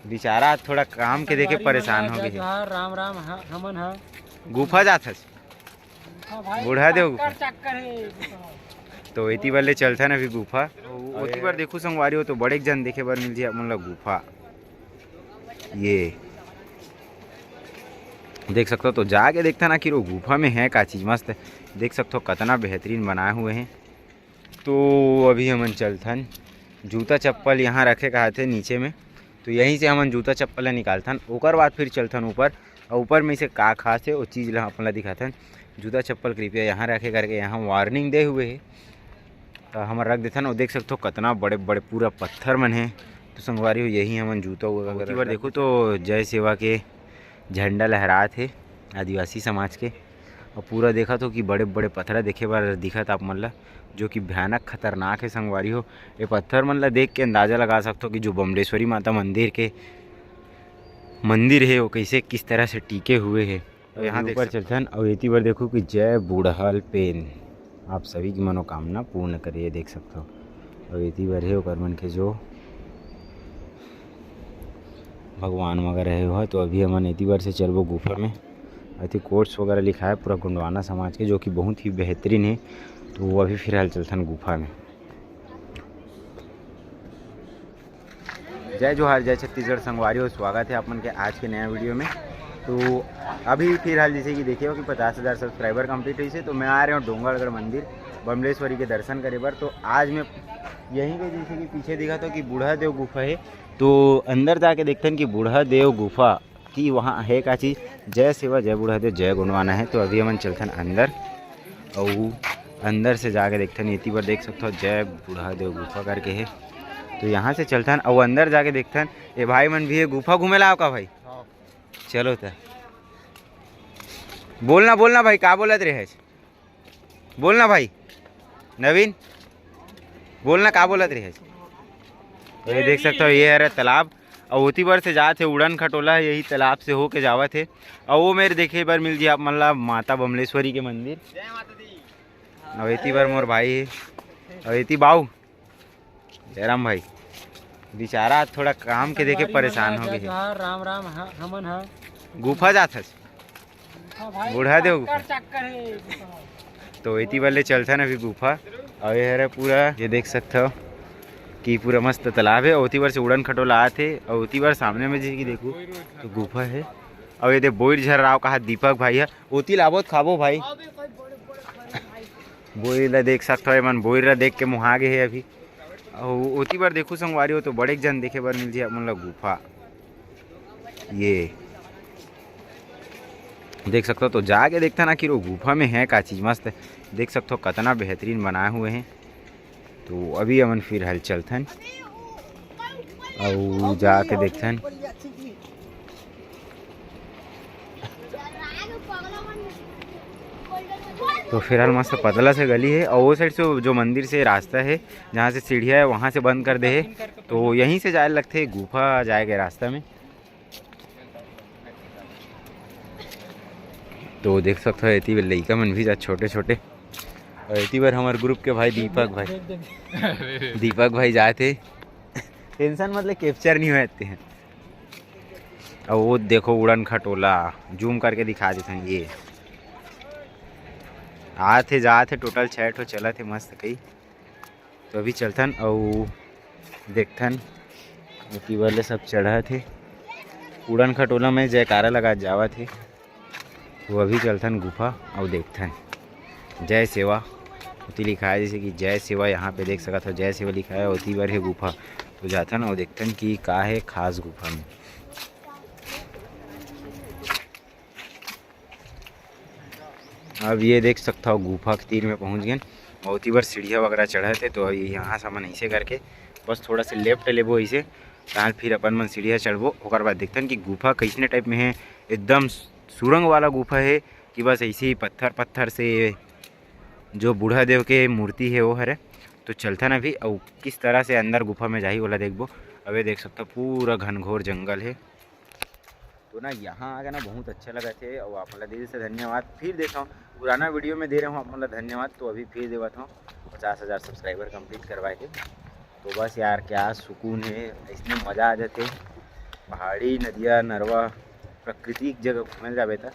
बेचारा थोड़ा काम के देखे परेशान हो गए। राम राम हमन है गुफा जात हस बूढ़ा देव गुफा तो इति वाले चलता ना अभी गुफा ओती बार देखो संगवारी हो तो बड़े जन देखे बार मिल जाए मतलब गुफा ये देख सकते हो। तो जाके देखता ना कि वो गुफा में है का चीज़ मस्त देख सकते हो कितना बेहतरीन बनाए हुए हैं। तो अभी हमन चलथन जूता चप्पल यहाँ रखे कहा थे नीचे में, तो यहीं से हमन जूता चप्पल निकालथन ओकर बाद फिर चलथन ऊपर और ऊपर में से का खास है वो चीज़ ला अपन ला दिखाथन। जूता चप्पल कृपया यहाँ रखे करके यहाँ वार्निंग दे हुए है तो हम रख देथन और देख सकते हो कितना बड़े बड़े पूरा पत्थर मन है। तो संगवारी हो यही हमन जूता वगैरह बार देखो तो जय सेवा के झंडा लहरात है आदिवासी समाज के और पूरा देखा तो कि बड़े बड़े पत्थर देखे बार दिखत आप मन ला जो कि भयानक खतरनाक है। संगवारी हो ये पत्थर मन ला देख के अंदाज़ा लगा सकते हो कि जो बमलेश्वरी माता मंदिर के मंदिर है वो कैसे किस तरह से टीके हुए हैं। तो यहाँ ऊपर चलथन और इति बार देखो कि जय बूढ़ाल पेन आप सभी की मनोकामना पूर्ण करिए देख सकते हो। और इति बार है ओकर मन के जो भगवान वगैरह है तो अभी हमन इति बार से चलबो गुफा में। अति कोर्स वगैरह लिखा है पूरा गुंडवाना समाज के जो कि बहुत ही बेहतरीन है। तो वो अभी फिलहाल चलथन गुफा में। जय जोहार जय छत्तीसगढ़ संगवारी हो स्वागत है आप मन के आज के नया वीडियो में। तो अभी फिलहाल जैसे कि देखिए हो कि 50,000 सब्सक्राइबर कंप्लीट हुई से तो मैं आ रहा हूँ डोंगरगढ़ मंदिर बमलेश्वरी के दर्शन करे बर। तो आज मैं यहीं पे जैसे कि पीछे दिखा तो कि बूढ़ा देव गुफा है तो अंदर जाके देखते हैं कि बूढ़ा देव गुफा की वहाँ है का चीज़ जय सेवा जय बूढ़ा देव जय गुणवाना है। तो अभी हमन चलते हैं अंदर और अंदर से जाके देखते हैं इति बार देख सकते हो जय बूढ़ा देव गुफा करके है। तो यहाँ से चलते हैं और अंदर जाके देखते हैं ये भाई मन भी है गुफा घूमे लाओ का भाई चलो तो बोलना बोलना भाई का बोलत रहे बोलना भाई नवीन बोलना का बोलत रहे। तो ये देख सकते हो ये है तालाब और उसी बार से जाते उड़न खटोला यही तालाब से होके जावत है और वो मेरे देखे बार मिल जाए आप मतलब माता बमलेश्वरी के मंदिर और इति बार मोर भाई है और इति बाऊ जयराम भाई बेचारा थोड़ा काम के देखे परेशान हो गए। राम राम हमन है गुफा जात हस बूढ़ा देव गुफा तो इति वाले चलता ना अभी गुफा और ये है पूरा ये देख सकते हो कि पूरा मस्त तालाब है और उसी बार से उड़न खटोला आते और उसी बार सामने में जैसे कि देखो तो गुफा है और ये बोर झर रहा कहा दीपक भाई है ओती लाबोत खाबो भाई बोईला देख सकते हो मन बोईला देख के मुहा गए है अभी और ओती बार देखो संगवारी हो तो बड़े जन देखे बार मिल जाए मतलब गुफा ये देख सकते हो। तो जाके देखता ना कि वो गुफा में है का चीज़ मस्त देख सकते हो कितना बेहतरीन बनाए हुए हैं। तो अभी हमन फिर हल चलथन और जाके देखथन तो फिलहाल मस्त पतला से गली है और वो साइड से जो मंदिर से रास्ता है जहाँ से सीढ़ियाँ है वहाँ से बंद कर दे है तो यहीं से जाए लगते गुफा जाएगा रास्ता में। तो देख सकते हो इति बार लड़का मन भी जा छोटे छोटे और इति बार हमारे ग्रुप के भाई दीपक भाई जाते टेंशन मतलब कैप्चर नहीं होते हैं। और वो देखो उड़न खटोला जूम करके दिखा देते हैं ये आते जाते टोटल 6 ठो चला थे मस्त कई। तो अभी चलथन और देखथन इति वाले सब चढ़ा थे उड़न खटोला में जयकारा लगा जावा थे। तो अभी चलथन गुफा और देखथन जय सेवा उती लिखा है जैसे कि जय सेवा यहाँ पे देख सकते हो जय सेवा लिखा है उती बार है गुफा। तो जाथन और देखथन कि का है खास गुफा में। अब ये देख सकता हो गुफा के तीर में पहुँच गए और उती बार सीढ़िया वगैरह चढ़े थे। तो अभी यहाँ से मन ऐसे करके बस थोड़ा सा लेफ्ट लेबो ऐसे ताल फिर अपन मन सीढ़िया चढ़बो ओकर बाद देखथन कि गुफा कैसने टाइप में है। एकदम सुरंग वाला गुफा है कि बस ऐसे ही पत्थर पत्थर से जो बूढ़ा देव के मूर्ति है वो है। तो चलता ना भी और किस तरह से अंदर गुफा में जाही वाला देखबो। अबे देख सकते हो पूरा घनघोर जंगल है। तो ना यहाँ आ गया ना बहुत अच्छा लगा थे और आप मतलब दिल से धन्यवाद फिर देता हूँ पुराना वीडियो में दे रहा हूँ आप मतलब धन्यवाद। तो अभी फिर देता हूँ 50,000 सब्सक्राइबर कंप्लीट करवाए थे। तो बस यार क्या सुकून है इसमें मज़ा आ जाते पहाड़ी नदिया नरवा प्राकृतिक जगह घूमने जाबे था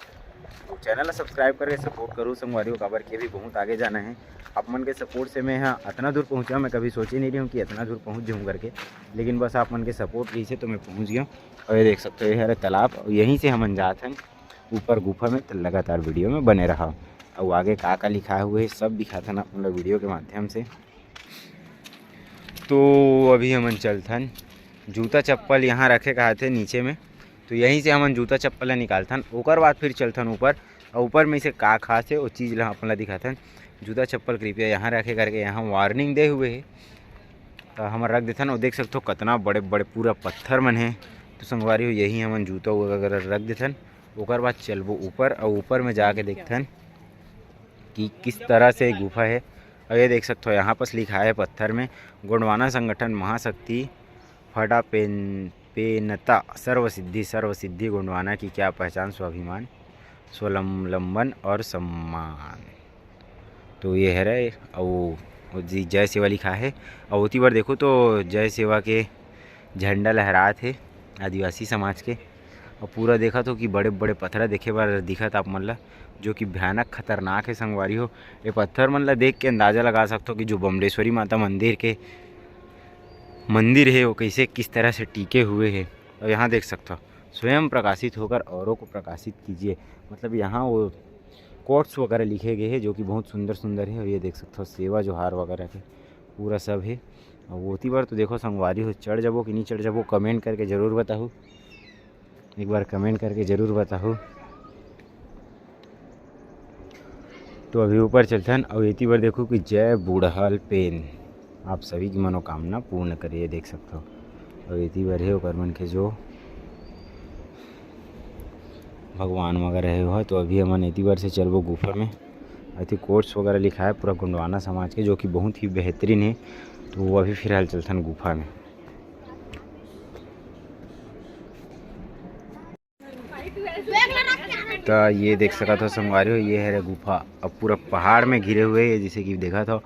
तो चैनल ला सब्सक्राइब करके सपोर्ट करूँ संगवारी काबर के भी बहुत आगे जाना है। आप मन के सपोर्ट से मैं यहाँ इतना दूर पहुँचा, मैं कभी सोच ही नहीं रही हूँ कि इतना दूर पहुँच जाऊँ करके, लेकिन बस आप मन के सपोर्ट रही से तो मैं पहुँच गया। और ये देख सकते हो ये है तालाब, और यहीं से हम जाते हैं ऊपर गुफा में। तो लगातार वीडियो में बने रहा और आगे का लिखा हुआ है सब दिखाता ना अपन वीडियो के माध्यम से। तो अभी हमन चलथन, जूता चप्पल यहाँ रखे कहा थे नीचे में, तो यहीं से हमन जूता चप्पल निकालथन। ओकर बाद फिर चलथन ऊपर, और ऊपर में से का खास है वो चीज़ ला अपन ला दिखाथन। जूता चप्पल कृपया यहाँ रखे करके यहाँ वार्निंग दे हुए है, तो हम रख देथन। और देख सकते हो कितना बड़े बड़े पूरा पत्थर मन है। तो संगवारी हो यही हमन जूता वगैरह रख देथन। ओकर बाद चलबो ऊपर, और ऊपर में जाके देखथन कि किस तरह से गुफा है। और ये देख सकते हो यहाँ पर लिखा है पत्थर में, गोंडवाना संगठन महाशक्ति फटा पेनता सर्वसिद्धि गोंडवाना की क्या पहचान, स्वाभिमान, स्वावलंबन और सम्मान। तो ये है रे, और जी जय सेवा लिखा है। और उसी बार देखो तो जय सेवा के झंडा लहरा थे आदिवासी समाज के। और पूरा देखा तो कि बड़े बड़े पत्थर देखे बार दिखत आप मन ला, जो कि भयानक खतरनाक है संगवारी हो। ये पत्थर मन ला देख के अंदाज़ा लगा सकते हो कि जो बमलेश्वरी माता मंदिर है वो कैसे किस तरह से टिके हुए हैं। और यहाँ देख सकते हो स्वयं प्रकाशित होकर औरों को प्रकाशित कीजिए, मतलब यहाँ वो कोट्स वगैरह लिखे गए हैं जो कि बहुत सुंदर सुंदर है। और ये देख सकते हो सेवा जोहार वगैरह के पूरा सब है। और वो उसी बार तो देखो संगवारी हो, चढ़ जाबो कि नहीं चढ़ जाबो, कमेंट करके ज़रूर बताओ, एक बार कमेंट करके ज़रूर बताओ। तो अभी ऊपर चलते हैं, और इसी बार देखो कि जय बूढ़ाल पेन आप सभी की मनोकामना पूर्ण करिए, देख सकते हो। और इसी बार है ओकर मन के जो भगवान वगैरह है वो। तो अभी हमन इसी बार से चलबो गुफा में। अति कोर्स वगैरह लिखा है पूरा गोंडवाना समाज के, जो कि बहुत ही बेहतरीन है। तो वो अभी फिलहाल चलथन गुफा में। तो ये देख सका था संगवारी हो, ये है गुफा। अब पूरा पहाड़ में घिरे हुए है, जैसे कि देखा था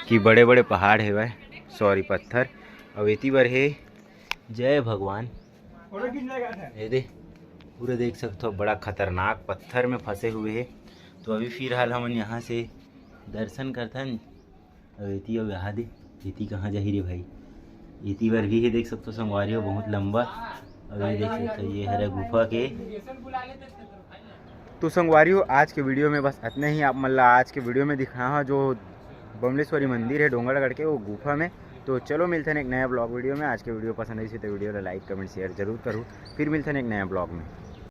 कि बड़े बड़े पहाड़ है वह, सॉरी पत्थर। और इसी बार है जय भगवान, ये दे पूरे देख सकते हो बड़ा खतरनाक पत्थर में फंसे हुए हैं। तो अभी फिलहाल हम यहाँ से दर्शन करथन। और इति और यहाँ दे इति कहाँ जा रे भाई, इति बार भी है देख सकते हो संगवारी हो बहुत लंबा। और ये देख सकते हो ये है गुफा के। तो संगवारी हो आज के वीडियो में बस इतना ही। आप मतलब आज के वीडियो में दिखा जो बमलेश्वरी मंदिर है डोंगरगढ़ के वो गुफा में। तो चलो मिलते हैं एक नया ब्लॉग वीडियो में। आज के वीडियो पसंद आई तो वीडियो को लाइक कमेंट शेयर जरूर करूँ। फिर मिलते हैं एक नया ब्लॉग में।